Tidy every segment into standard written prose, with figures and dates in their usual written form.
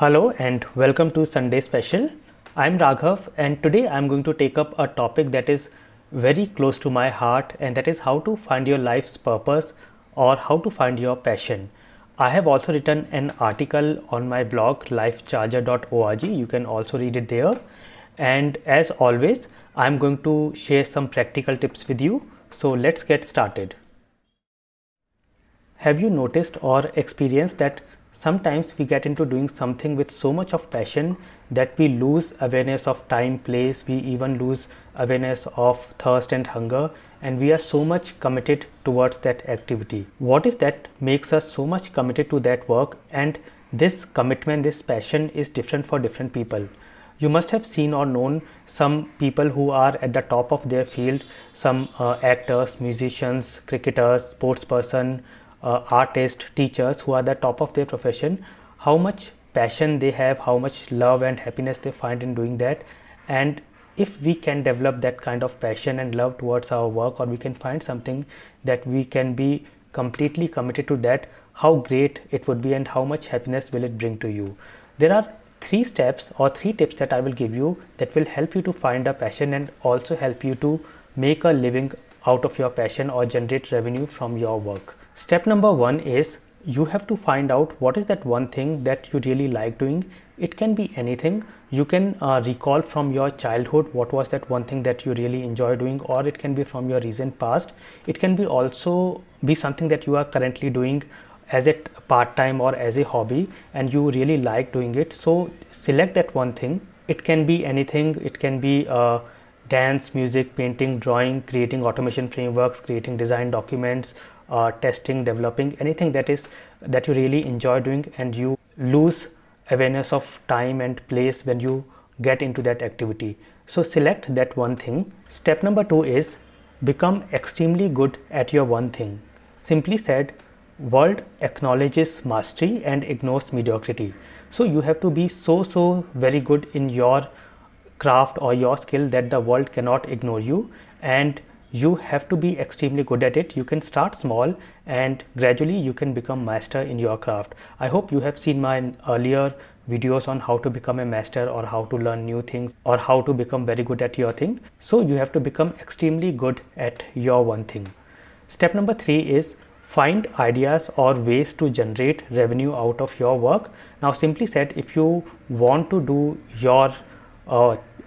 Hello and welcome to Sunday Special. I'm Raghav and today I'm going to take up a topic that is very close to my heart, and that is how to find your life's purpose or how to find your passion. I have also written an article on my blog lifecharger.org. You can also read it there. And as always, I'm going to share some practical tips with you. So let's get started. Have you noticed or experienced that sometimes we get into doing something with so much of passion that we lose awareness of time, place, we even lose awareness of thirst and hunger, and we are so much committed towards that activity. What is that makes us so much committed to that work? And this commitment, this passion is different for different people. You must have seen or known some people who are at the top of their field, some actors, musicians, cricketers, sportsperson, artists, teachers who are the top of their profession, how much passion they have, how much love and happiness they find in doing that. And if we can develop that kind of passion and love towards our work, or we can find something that we can be completely committed to that, how great it would be and how much happiness will it bring to you. There are 3 steps or 3 tips that I will give you that will help you to find a passion and also help you to make a living out of your passion or generate revenue from your work. Step number 1 is you have to find out what is that one thing that you really like doing. It can be anything. You can recall from your childhood what was that one thing that you really enjoy doing, or it can be from your recent past. It can be also be something that you are currently doing as a part-time or as a hobby and you really like doing it. So select that one thing. It can be anything. It can be dance, music, painting, drawing, creating automation frameworks, creating design documents, testing, developing, anything that you really enjoy doing and you lose awareness of time and place when you get into that activity. So select that one thing. Step number 2 is become extremely good at your one thing. Simply said, world acknowledges mastery and ignores mediocrity. So you have to be so very good in your craft or your skill that the world cannot ignore you, and you have to be extremely good at it. You can start small and gradually you can become master in your craft. I hope you have seen my earlier videos on how to become a master or how to learn new things or how to become very good at your thing. So you have to become extremely good at your one thing. Step number 3 is find ideas or ways to generate revenue out of your work. Now simply said, if you want to do your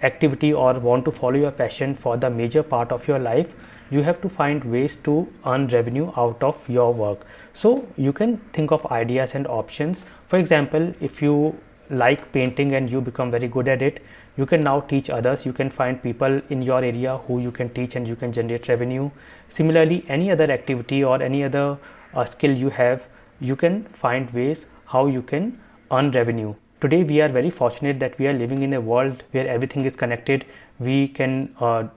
activity or want to follow your passion for the major part of your life, you have to find ways to earn revenue out of your work. So you can think of ideas and options. For example, if you like painting and you become very good at it, you can now teach others. You can find people in your area who you can teach and you can generate revenue. Similarly, any other activity or any other skill you have, you can find ways how you can earn revenue. Today we are very fortunate that we are living in a world where everything is connected. We can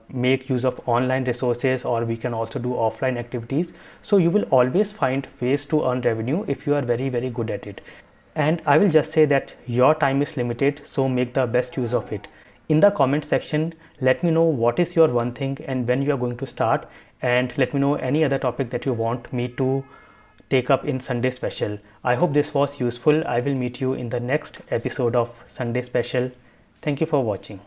make use of online resources, or we can also do offline activities. So you will always find ways to earn revenue if you are very good at it. And I will just say that your time is limited, so make the best use of it. In the comment section, let me know what is your one thing and when you are going to start, and let me know any other topic that you want me to take up in Sunday Special. I hope this was useful. I will meet you in the next episode of Sunday Special. Thank you for watching.